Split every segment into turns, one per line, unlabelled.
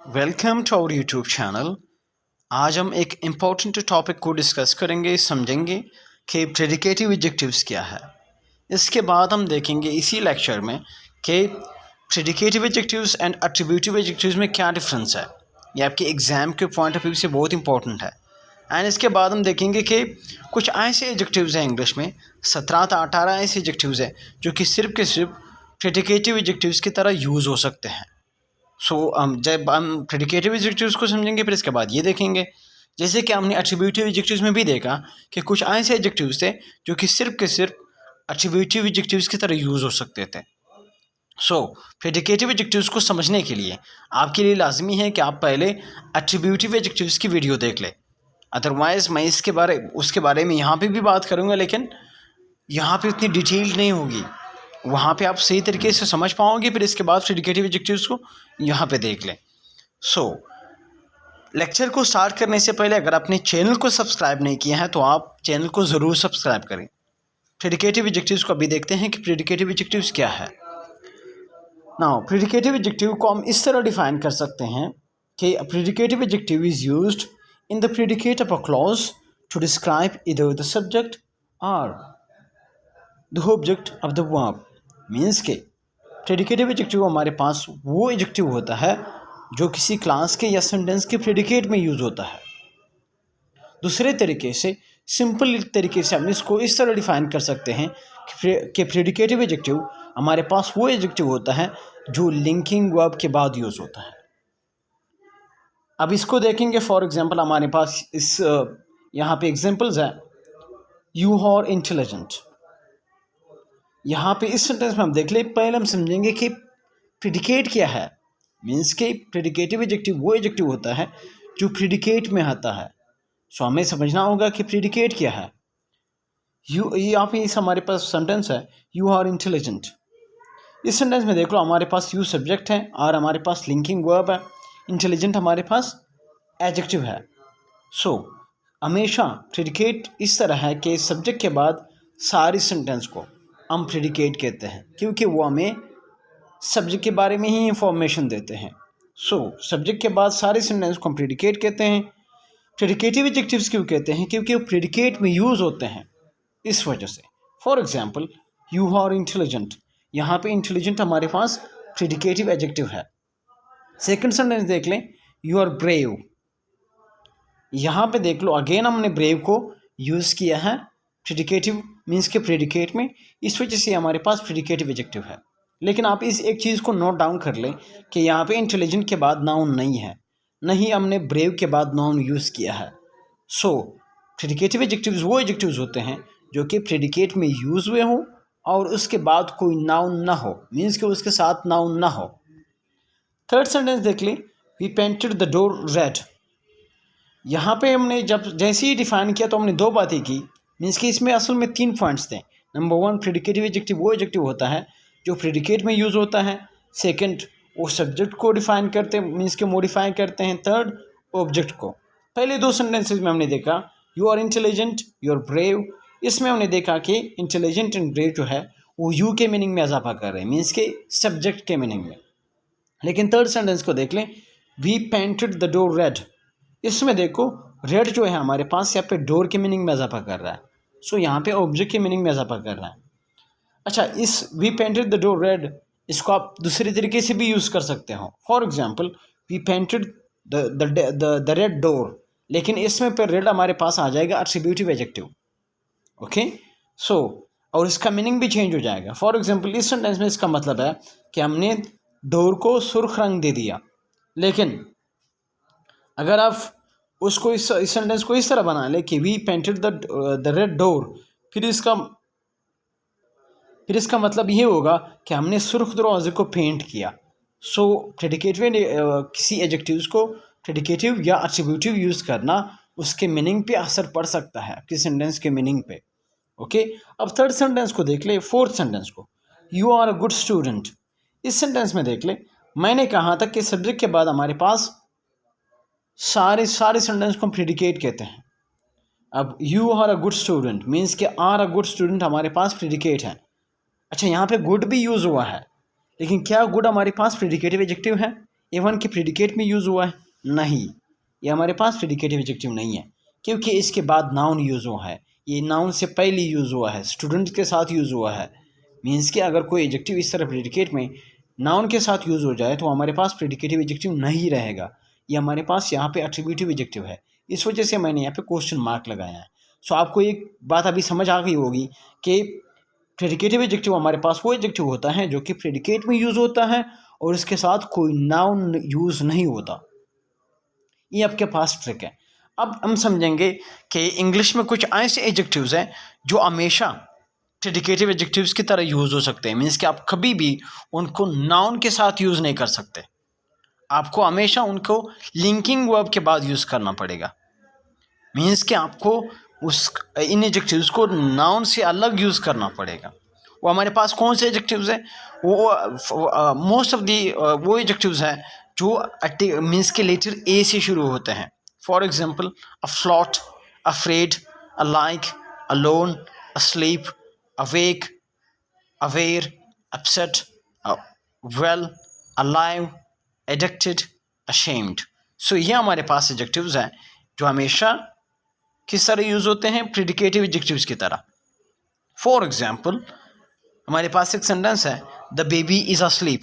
Welcome to our YouTube channel. आज हम एक इम्पोर्टेंट टॉपिक को डिस्कस करेंगे, समझेंगे कि प्रेडिकेटिव एडजेक्टिव्स क्या है। इसके बाद हम देखेंगे इसी लेक्चर में कि predicative adjectives and attributive adjectives में क्या डिफरेंस है। ये आपके एग्ज़ाम के पॉइंट ऑफ व्यू से बहुत इंपॉर्टेंट है। एंड इसके बाद हम देखेंगे कि कुछ ऐसे एडजेक्टिव्स हैं इंग्लिश में 17-18 ऐसे एडजेक्टिव्स हैं जो कि सिर्फ प्रेडिकेटिव एडजेक्टिव्स की तरह यूज़ हो सकते हैं। जब हम प्रेडिकेटिव एडजेक्टिव्स को समझेंगे फिर इसके बाद ये देखेंगे, जैसे कि हमने एट्रीब्यूटिव एडजेक्टिव्स में भी देखा कि कुछ ऐसे एडजेक्टिव्स थे जो कि सिर्फ एट्रीब्यूटिव एडजेक्टिव्स की तरह यूज़ हो सकते थे। प्रेडिकेटिव एडजेक्टिव्स को समझने के लिए आपके लिए लाजमी है कि आप पहले एट्रीब्यूटिव एडजेक्टिव्स की वीडियो देख लें। अदरवाइज़ मैं उसके बारे में यहाँ पे भी बात करूँगा, लेकिन यहाँ पे उतनी डिटेल नहीं होगी। वहाँ पे आप सही तरीके से समझ पाओगे, फिर इसके बाद प्रेडिकेटिव एडजेक्टिव्स को यहाँ पे देख लें। लेक्चर को स्टार्ट करने से पहले अगर आपने चैनल को सब्सक्राइब नहीं किया है तो आप चैनल को ज़रूर सब्सक्राइब करें। प्रेडिकेटिव एडजेक्टिव्स को अभी देखते हैं कि प्रेडिकेटिव एडजेक्टिव्स क्या है। नाउ प्रेडिकेटिव एडजेक्टिव को हम इस तरह डिफाइन कर सकते हैं कि predicative adjective is used in the predicate of a clause to describe either the subject or the object of the verb. Means के प्रेडिकेटिव एडजेक्टिव हमारे पास वो एडजेक्टिव होता है जो किसी क्लास के या सेंटेंस के प्रेडिकेट में यूज़ होता है। दूसरे तरीके से, सिंपल तरीके से हम इसको इस तरह डिफाइन कर सकते हैं कि प्रेडिकेटिव एडजेक्टिव हमारे पास वो एडजेक्टिव होता है जो लिंकिंग वर्ब के बाद यूज़ होता है। अब इसको देखेंगे। फॉर एग्जांपल हमारे पास यहाँ पे एग्जांपल्स हैं। You are intelligent. यहाँ पे इस सेंटेंस में हम देख ले, पहले हम समझेंगे कि प्रेडिकेट क्या है। मीन्स के प्रेडिकेटिव एडजेक्टिव वो एडजेक्टिव होता है जो प्रेडिकेट में आता है। हमें समझना होगा कि प्रेडिकेट क्या है। यहाँ पे इस हमारे पास सेंटेंस है, यू आर इंटेलिजेंट। इस सेंटेंस में देख लो, हमारे पास यू सब्जेक्ट है और हमारे पास लिंकिंग वर्ब है। इंटेलिजेंट हमारे पास एडजेक्टिव है। हमेशा प्रेडिकेट इस तरह है कि सब्जेक्ट के बाद सारी सेंटेंस को हम प्रेडिकेट कहते हैं, क्योंकि वो हमें सब्जेक्ट के बारे में ही इंफॉर्मेशन देते हैं। सब्जेक्ट के बाद सारे सेंटेंस को हम प्रेडिकेट कहते हैं। प्रेडिकेटिव एडजेक्टिव्स क्यों कहते हैं? क्योंकि वो प्रेडिकेट में यूज़ होते हैं, इस वजह से। For example, you are intelligent. यहाँ पे इंटेलिजेंट हमारे पास प्रेडिकेटिव एडजेक्टिव है। सेकंड सेंटेंस देख लें, यू आर ब्रेव। यहाँ पे देख लो, अगेन हमने ब्रेव को यूज़ किया है प्रेडिकेटिव मीन्स के प्रेडिकेट में, इस वजह से हमारे पास प्रेडिकेटिव एडजेक्टिव है। लेकिन आप इस एक चीज़ को नोट डाउन कर लें कि यहाँ पे इंटेलिजेंट के बाद नाउन नहीं है, नहीं हमने ब्रेव के बाद नाउन यूज़ किया है। प्रेडिकेटिव एडजेक्टिव्स वो एडजेक्टिव्स होते हैं जो कि प्रेडिकेट में यूज़ हुए हों और उसके बाद कोई नाउन ना हो, मीन्स कि उसके साथ नाउन ना हो। थर्ड सेंटेंस देख लें, we painted the door red. यहाँ पे हमने जैसे ही डिफाइन किया तो हमने दो बातें की। मीन्स कि इसमें असल में 3 पॉइंट्स थे। नंबर 1, प्रेडिकेटिव एडजेक्टिव वो एडजेक्टिव होता है जो प्रेडिकेट में यूज़ होता है। सेकंड, वो सब्जेक्ट को डिफाइन करते हैं, मीन्स के मॉडिफाई करते हैं। थर्ड, ऑब्जेक्ट को। पहले 2 सेंटेंसेस में हमने देखा you are intelligent, you are brave. इसमें हमने देखा कि इंटेलिजेंट एंड ब्रेव जो है वो यू के मीनिंग में इजाफा कर रहे हैं, मीन्स के सब्जेक्ट के मीनिंग में। लेकिन थर्ड सेंटेंस को देख लें, we painted the door red. इसमें देखो, रेड जो है हमारे पास यहाँ पे डोर के मीनिंग में इजाफा कर रहा है। यहाँ पे ऑब्जेक्ट के मीनिंग में इजाफा कर रहा है। अच्छा, इस we painted the door red, इसको आप दूसरे तरीके से भी यूज़ कर सकते हो। For example, we painted the red door, लेकिन इसमें पर रेड हमारे पास आ जाएगा एट्रीब्यूटिव एडजेक्टिव। ओके, और इसका मीनिंग भी चेंज हो जाएगा। फॉर एग्जांपल, इस सेंटेंस में इसका मतलब है कि हमने डोर को सुर्ख रंग दे दिया। लेकिन अगर आप उसको इस सेंटेंस को इस तरह बना ले कि we painted the red door, फिर इसका मतलब ये होगा कि हमने सुर्ख दरवाजे को पेंट किया। प्रेडिकेटिव किसी एडजेक्टिव्स को प्रेडिकेटिव या एट्रीब्यूटिव यूज़ करना उसके मीनिंग पे असर पड़ सकता है, किसी सेंटेंस के मीनिंग पे। ओके, अब थर्ड सेंटेंस को देख ले, फोर्थ सेंटेंस को, you are a good student. इस सेंटेंस में देख ले, मैंने कहा था कि सब्जेक्ट के बाद हमारे पास सारे सेंटेंस को प्रेडिकेट कहते हैं। अब you are a good student means कि आर अ गुड स्टूडेंट हमारे पास प्रेडिकेट है। अच्छा, यहाँ पे गुड भी यूज़ हुआ है, लेकिन क्या गुड हमारे पास प्रेडिकेटिव एडजेक्टिव है? A1 के प्रेडिकेट में यूज़ हुआ है? नहीं, ये हमारे पास प्रेडिकेटिव एडजेक्टिव नहीं है, क्योंकि इसके बाद नाउन यूज़ हुआ है। ये नाउन से पहले यूज़ हुआ है, स्टूडेंट के साथ यूज़ हुआ है। मीन्स कि अगर कोई एडजेक्टिव इस तरह प्रेडिकेट में नाउन के साथ यूज़ हो जाए तो हमारे पास प्रेडिकेटिव एडजेक्टिव नहीं रहेगा। ये हमारे पास यहाँ पे एट्रीब्यूटिव एडजेक्टिव है, इस वजह से मैंने यहाँ पे क्वेश्चन मार्क लगाया है। सो आपको एक बात अभी समझ आ गई होगी कि प्रेडिकेटिव एडजेक्टिव हमारे पास वो एडजेक्टिव होता है जो कि प्रेडिकेट में यूज़ होता है और इसके साथ कोई नाउन यूज़ नहीं होता। ये आपके पास ट्रिक है। अब हम समझेंगे कि इंग्लिश में कुछ ऐसे एडजेक्टिव्स हैं जो हमेशा प्रेडिकेटिव एडजेक्टिव्स की तरह यूज़ हो सकते हैं। मीन्स कि आप कभी भी उनको नाउन के साथ यूज़ नहीं कर सकते, आपको हमेशा उनको लिंकिंग वर्ब के बाद यूज़ करना पड़ेगा। मीन्स कि आपको इन एडजेक्टिव्स को नाउन से अलग यूज़ करना पड़ेगा। वो हमारे पास कौन से एडजेक्टिव्स हैं? वो मोस्ट ऑफ दी वो एडजेक्टिव्स हैं जो मीन्स के लेटर ए से शुरू होते हैं। For example afloat, afraid, alike, alone, asleep, awake, aware, upset, well, alive, addicted, ashamed. So ये हमारे पास एडजेक्टिव्स हैं जो हमेशा किस तरह यूज़ होते हैं? प्रेडिकेटिव एडजेक्टिव्स की तरह। फॉर एग्जांपल हमारे पास एक सेंटेंस है, द बेबी इज़ अस्लीप।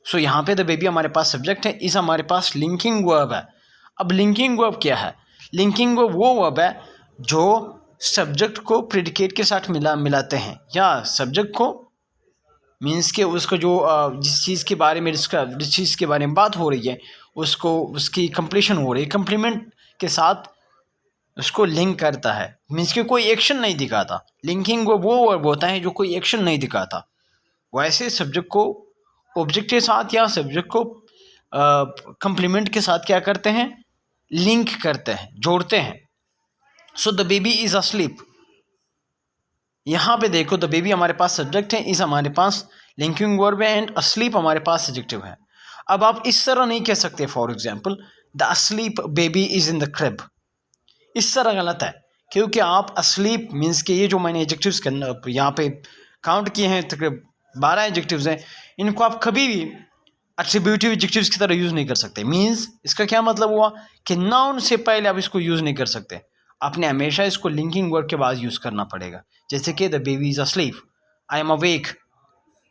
सो यहाँ पे द बेबी हमारे पास सब्जेक्ट है, इज़ हमारे पास लिंकिंग वर्ब है। अब लिंकिंग वर्ब क्या है? लिंकिंग वर्ब वो वर्ब है जो सब्जेक्ट को प्रेडिकेट के साथ मिलाते हैं, या सब्जेक्ट को मीन्स के उसको जो जिस चीज़ के बारे में जिस चीज़ के बारे में बात हो रही है उसको उसकी कंप्लीशन हो रही है, कंप्लीमेंट के साथ उसको लिंक करता है। मीन्स कि कोई एक्शन नहीं दिखाता। लिंकिंग वो वर्ब होता है जो कोई एक्शन नहीं दिखाता। वैसे सब्जेक्ट को ऑब्जेक्ट के साथ या सब्जेक्ट को कंप्लीमेंट के साथ क्या करते हैं? लिंक करते हैं, जोड़ते हैं। So the baby is asleep. यहाँ पे देखो, द बेबी हमारे पास सब्जेक्ट है, इज़ हमारे पास लिंकिंग वर्ब है एंड अस्लीप हमारे पास एडजेक्टिव है। अब आप इस तरह नहीं कह सकते, for example the asleep baby is in the crib. इस तरह गलत है, क्योंकि आप अस्लीप मीन्स के ये जो मैंने एडजेक्टिव्स यहाँ पे काउंट किए हैं, तकरीबन 12 एडजेक्टिव्स हैं, इनको आप कभी भी एट्रीब्यूटिव एडजेक्टिव्स की तरह यूज़ नहीं कर सकते। मीन्स इसका क्या मतलब हुआ कि नाउन से पहले आप इसको यूज़ नहीं कर सकते, आपने हमेशा इसको लिंकिंग वर्ब के बाद यूज़ करना पड़ेगा। जैसे कि the baby is asleep, I am awake,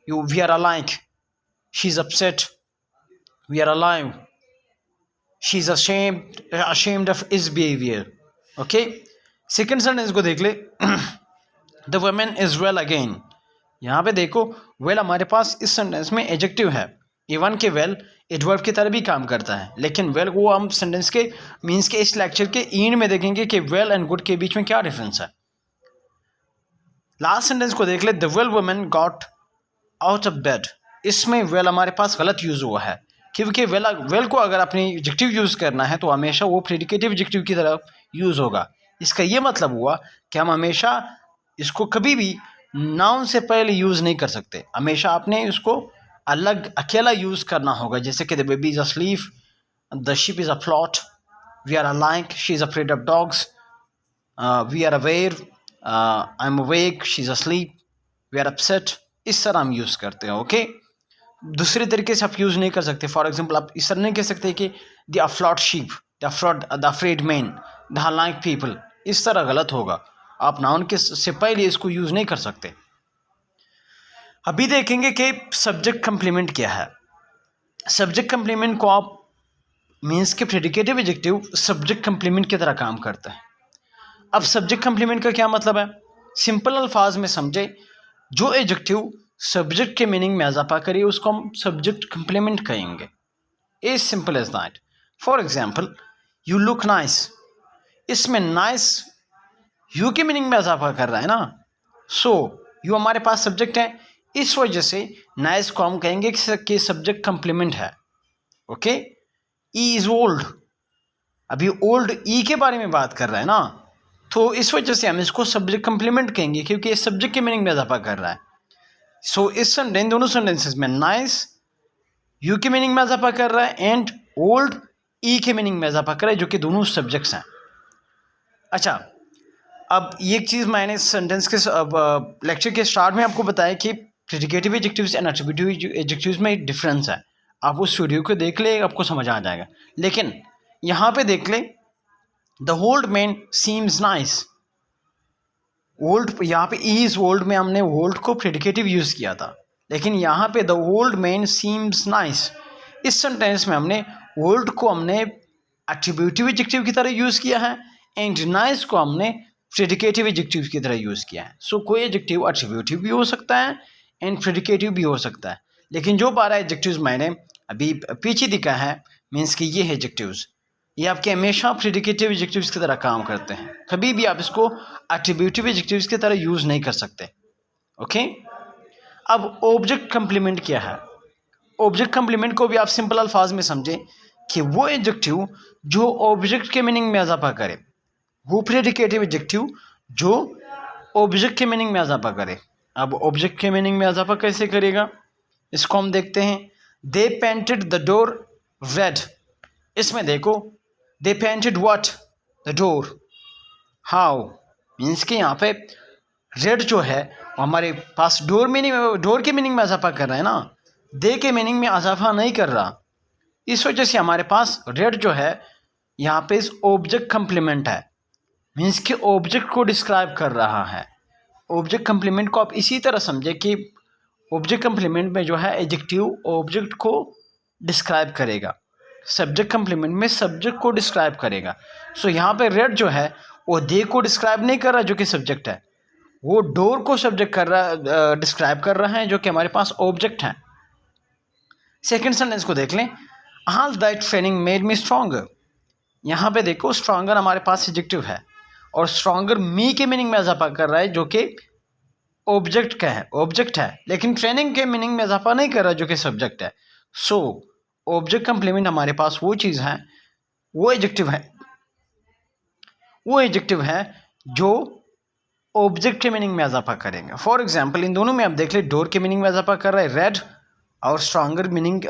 we are alike, she is upset, we are alive, she is ashamed of his behavior। Okay, second sentence को देख ले, the women is well again. यहाँ पे देखो, वेल हमारे पास इस sentence में adjective है। इवन के वेल एडवर्ब की तरह भी काम करता है, लेकिन वेल को हम सेंटेंस के मीन्स के इस लेक्चर के एंड में देखेंगे कि वेल एंड गुड के बीच में क्या डिफरेंस है। लास्ट सेंटेंस को देख ले, the well women got out of bed. इसमें वेल हमारे पास गलत यूज़ हुआ है, क्योंकि वेल को अगर अपनी एडजेक्टिव यूज़ करना है तो हमेशा वो प्रेडिकेटिव एडजेक्टिव की तरह यूज़ होगा। इसका ये मतलब हुआ कि हम हमेशा इसको कभी भी नाउन से पहले यूज़ नहीं कर सकते, हमेशा आपने इसको अलग अकेला यूज़ करना होगा। जैसे कि the baby is asleep, the ship is afloat, we are alike, she is afraid of dogs, we are aware, I am awake, she is asleep, we are upset. इस तरह हम यूज़ करते हैं। ओके, दूसरे तरीके से आप यूज़ नहीं कर सकते। फॉर एग्जांपल आप इस तरह नहीं कह सकते कि the afloat sheep, the afraid man, the alike people. इस तरह गलत होगा, आप नाउन के से पहले इसको यूज़ नहीं कर सकते। अभी देखेंगे कि सब्जेक्ट कंप्लीमेंट क्या है। सब्जेक्ट कंप्लीमेंट को आप मीन्स के प्रेडिकेटिव एडजेक्टिव सब्जेक्ट कंप्लीमेंट की तरह काम करता है। अब सब्जेक्ट कंप्लीमेंट का क्या मतलब है? सिंपल अल्फाज में समझे, जो एडजेक्टिव सब्जेक्ट के मीनिंग में इजाफा करे उसको हम सब्जेक्ट कंप्लीमेंट कहेंगे। As simple as that. For example you look nice, इसमें नाइस यू के मीनिंग में इजाफा कर रहा है ना, सो यू हमारे पास सब्जेक्ट है, इस वजह से नाइस को हम कहेंगे कि सब्जेक्ट कंप्लीमेंट है। ओके, ई इज ओल्ड, अभी ओल्ड ई के बारे में बात कर रहा है ना, तो इस वजह से हम इसको सब्जेक्ट कंप्लीमेंट कहेंगे क्योंकि इस सब्जेक्ट के मीनिंग में इजाफा कर रहा है। सो इस दोनों सेंटेंसेस में नाइस यू के मीनिंग में इजाफा कर रहा है एंड ओल्ड ई के मीनिंग में इजाफा कर रहा है, जो कि दोनों सब्जेक्ट्स हैं। अच्छा, अब एक चीज़ मैंने सेंटेंस के लेक्चर के स्टार्ट में आपको बताया कि predicative adjectives and attributive adjectives में डिफरेंस है। आप उस वीडियो को देख ले, आपको समझ आ जाएगा। लेकिन यहाँ पे देख ले, the old man seems nice. Old, यहाँ पे इज ओल्ड में हमने ओल्ड को प्रेडिकेटिव यूज़ किया था, लेकिन यहाँ पे the old man seems nice, इस सेंटेंस में हमने ओल्ड को हमने एट्रीब्यूटिव एडजेक्टिव की तरह यूज़ किया है एंड नाइस को हमने प्रेडिकेटिव एडजेक्टिव की तरह यूज़ किया है। सो कोई एडजेक्टिव एट्रीब्यूटिव भी हो सकता है एंड प्रेडिकेटिव भी हो सकता है, लेकिन जो 12 एडजेक्टिव्स मैंने अभी पीछे दिखा है, मीन्स कि ये है एडजेक्टिव्स, ये आपके हमेशा प्रेडिकेटिव एडजेक्टिव्स की तरह काम करते हैं। कभी भी आप इसको एट्रीब्यूटिव एडजेक्टिव्स की तरह यूज़ नहीं कर सकते। ओके, अब ऑब्जेक्ट कंप्लीमेंट क्या है? ऑब्जेक्ट कंप्लीमेंट को भी आप सिंपल अल्फाज में समझें कि वो एडजेक्टिव जो ऑब्जेक्ट के मीनिंग में इजाफा करे, वो प्रेडिकेटिव एडजेक्टिव जो ऑब्जेक्ट के मीनिंग में इजाफा करे। अब ऑब्जेक्ट के मीनिंग में इजाफा कैसे करेगा, इसको हम देखते हैं। They painted the door red. इसमें देखो, they painted what, the door. How, means कि यहाँ पे रेड जो है हमारे पास डोर के मीनिंग में इजाफा कर रहा है ना, दे के मीनिंग में इजाफा नहीं कर रहा। इस वजह से हमारे पास रेड जो है यहाँ पे इस ऑब्जेक्ट कंप्लीमेंट है, मीन्स कि ऑब्जेक्ट को डिस्क्राइब कर रहा है। ऑब्जेक्ट कंप्लीमेंट को आप इसी तरह समझे कि ऑब्जेक्ट कंप्लीमेंट में जो है एडजेक्टिव ऑब्जेक्ट को डिस्क्राइब करेगा, सब्जेक्ट कंप्लीमेंट में सब्जेक्ट को डिस्क्राइब करेगा। सो यहाँ पे रेड जो है वो दे को डिस्क्राइब नहीं कर रहा जो कि सब्जेक्ट है, वो डोर को सब्जेक्ट कर रहा, डिस्क्राइब कर रहा है जो कि हमारे पास ऑब्जेक्ट है। सेकेंड सेंटेंस को देख लें, all that training made me stronger. यहाँ पे देखो स्ट्रॉन्गर हमारे पास एडजेक्टिव है और स्ट्रॉन्गर मी के मीनिंग में इजाफा कर रहा है जो कि ऑब्जेक्ट का है, ऑब्जेक्ट है, लेकिन ट्रेनिंग के मीनिंग में इजाफा नहीं कर रहा जो कि सब्जेक्ट है। सो ऑब्जेक्ट कंप्लीमेंट हमारे पास वो चीज़ है, वो एडजेक्टिव है जो ऑब्जेक्ट के मीनिंग में इजाफा करेंगे। फॉर एग्जाम्पल इन दोनों में आप देख ले, डोर के मीनिंग में इजाफा कर रहा है रेड और स्ट्रॉन्गर मीनिंग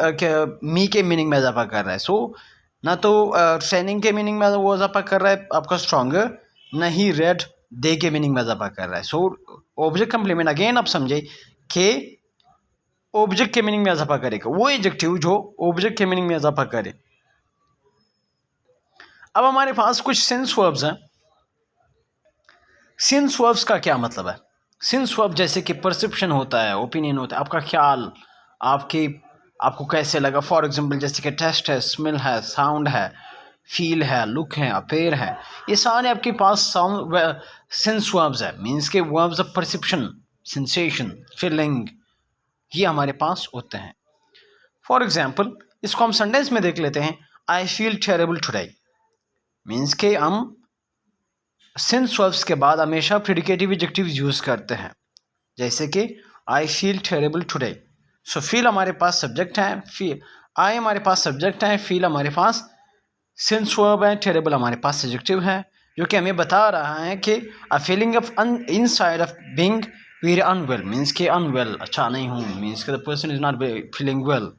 मी के मीनिंग में इजाफा कर रहा है। सो ना तो ट्रेनिंग के मीनिंग में वो इजाफा कर रहा है आपका स्ट्रॉन्गर, न ही रेड दे के मीनिंग में इजाफा कर रहा है। सो ऑब्जेक्ट कंप्लीमेंट अगेन आप समझे कि ऑब्जेक्ट के मीनिंग में इजाफा करेगा वो एडजेक्टिव जो ऑब्जेक्ट के मीनिंग में इजाफा करे। अब हमारे पास कुछ सेंस वर्ब्स हैं। सेंस वर्ब्स का क्या मतलब है? सेंस वर्ब जैसे कि परसेप्शन होता है, ओपिनियन होता है, आपका ख्याल, आपको कैसे लगा। फॉर एग्जांपल जैसे कि टेस्ट है, स्मेल है, साउंड है, फील है, लुक है, अपेयर है, ये सारे आपके पास साउंड सेंस वर्ब्स है, मीन्स के verbs of perception, sensation, feeling, ये हमारे पास होते हैं। फॉर एग्जाम्पल इसको हम सेंटेंस में देख लेते हैं। I feel terrible today, means के हम सेंस वर्ब्स के बाद हमेशा प्रेडिकेटिव एडजेक्टिव यूज़ करते हैं, जैसे कि I feel terrible today. So feel हमारे पास सब्जेक्ट है, फील आई हमारे पास सब्जेक्ट है, फील हमारे पास सेंस वर्ब है, टेरेबल हमारे पास एडजेक्टिव है, जो कि हमें बता रहा है कि a feeling of inside of being very unwell, means के अनवेल, अच्छा नहीं हूँ, मीन्स के the person is not feeling well.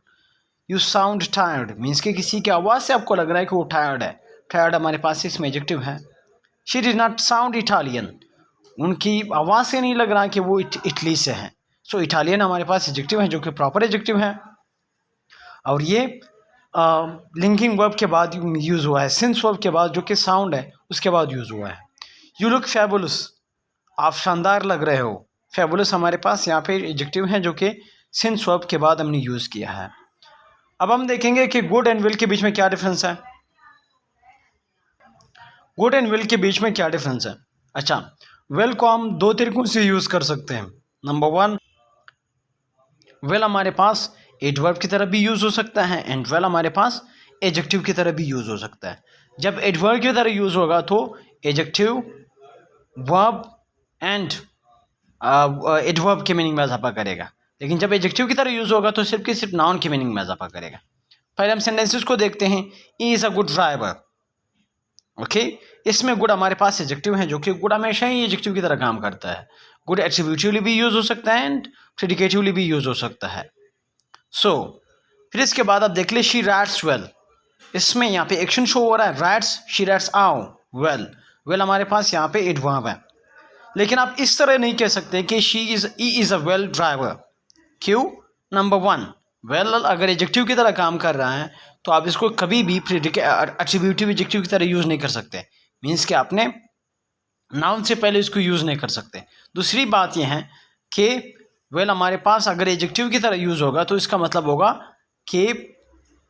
You sound tired, means के किसी की आवाज़ से आपको लग रहा है कि वो टायर्ड है, टायर्ड हमारे पास इसमें एडजेक्टिव है। She did not sound Italian, उनकी आवाज़ से नहीं लग रहा कि वो इटली से हैं। सो इटालियन हमारे पास एडजेक्टिव है जो कि प्रॉपर एडजेक्टिव है, और ये लिंकिंग वर्ब के बाद यूज़ हुआ है, सेंस वर्ब के बाद जो कि साउंड है उसके बाद यूज़ हुआ है। यू लुक फैबुलस, आप शानदार लग रहे हो। फैबुलस हमारे पास यहाँ पे एडजेक्टिव है जो कि सेंस वर्ब के बाद हमने यूज़ किया है। अब हम देखेंगे कि गुड एंड विल के बीच में क्या डिफरेंस है। गुड एंड विल के बीच में क्या डिफरेंस है? अच्छा, विल को हम दो तरीकों से यूज़ कर सकते हैं। नंबर वन, विल हमारे पास एडवर्ब की तरह भी यूज़ हो सकता है एंड विल हमारे पास एडजेक्टिव की तरह भी यूज़ हो सकता है। जब एडवर्ब की तरह यूज़ होगा तो एडजेक्टिव वर्ब एंड एडवर्ब के मीनिंग में इजाफा करेगा, लेकिन जब एडजेक्टिव की तरह यूज़ होगा तो सिर्फ नाउन के मीनिंग में इजाफा करेगा। पहले हम सेंटेंसेस को देखते हैं। He is a good driver, okay, इसमें गुड हमारे पास एडजेक्टिव है जो कि गुड हमेशा ही एडजेक्टिव की तरह काम करता है। गुड एट्रीब्यूटिवली भी यूज़ हो सकता है एंड प्रेडिकेटिवली भी यूज़ हो सकता है। सो फिर इसके बाद आप देख ले, शी राइट्स वेल, इसमें यहाँ पे एक्शन शो हो रहा है, राइट्स, शी राइट्स आओ वेल, वेल हमारे पास यहाँ पे एडवर्ब है, लेकिन आप इस तरह नहीं कह सकते कि he is a well driver. क्यों? नंबर वन, वेल अगर एडजेक्टिव की तरह काम कर रहा है तो आप इसको कभी भी एट्रीब्यूटिव एडजेक्टिव की तरह यूज़ नहीं कर सकते। मीन्स कि आपने नाउन से पहले इसको यूज़ नहीं कर सकते। दूसरी बात यह है कि वेल हमारे पास अगर एडजेक्टिव की तरह यूज़ होगा तो इसका मतलब होगा कि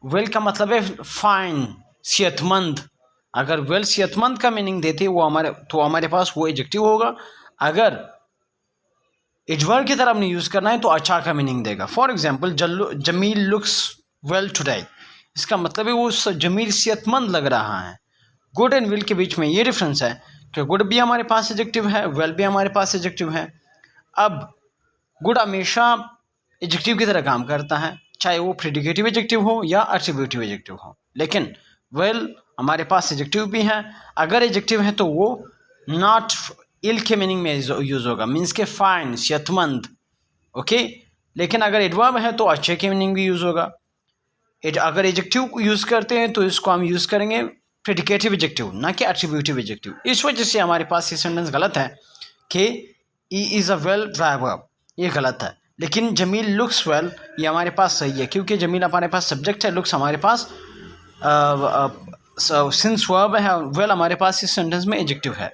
वेल का मतलब है फाइन, सेहतमंद। अगर वेल सेहतमंद का मीनिंग देते हमारे पास वो एडजेक्टिव होगा। अगर एडवर्ब की तरह हमने यूज़ करना है तो अच्छा का मीनिंग देगा। For example, Jameel looks well today, इसका मतलब है वो जमील सेहतमंद लग रहा है। गुड एंड विल के बीच में ये डिफरेंस है कि गुड भी हमारे पास एडजेक्टिव है, वेल भी हमारे पास एडजेक्टिव है। अब गुड हमेशा एडजेक्टिव की तरह काम करता है, चाहे वो प्रेडिकेटिव एडजेक्टिव हो या एट्रीब्यूटिव एडजेक्टिव हो। लेकिन वेल हमारे पास एडजेक्टिव भी है। अगर एडजेक्टिव है तो वो नॉट इल के मीनिंग में यूज़ होगा, मीन्स के फाइन, सेहतमंद। ओके, लेकिन अगर एडवर्ब है तो अच्छे के मीनिंग भी यूज़ होगा। अगर एडजेक्टिव यूज़ करते हैं तो इसको हम यूज़ करेंगे प्रेडिकेटिव एडजेक्टिव, ना कि एट्रीब्यूटिव एडजेक्टिव। इस वजह से हमारे पास ये सेंटेंस गलत है कि he is a well driver, ये गलत है। लेकिन जमील लुक्स वेल ये हमारे पास सही है, क्योंकि जमील हमारे पास सब्जेक्ट है, लुक्स हमारे पास सिंस वर्ब है, वेल हमारे पास इस सेंटेंस में एडजेक्टिव है।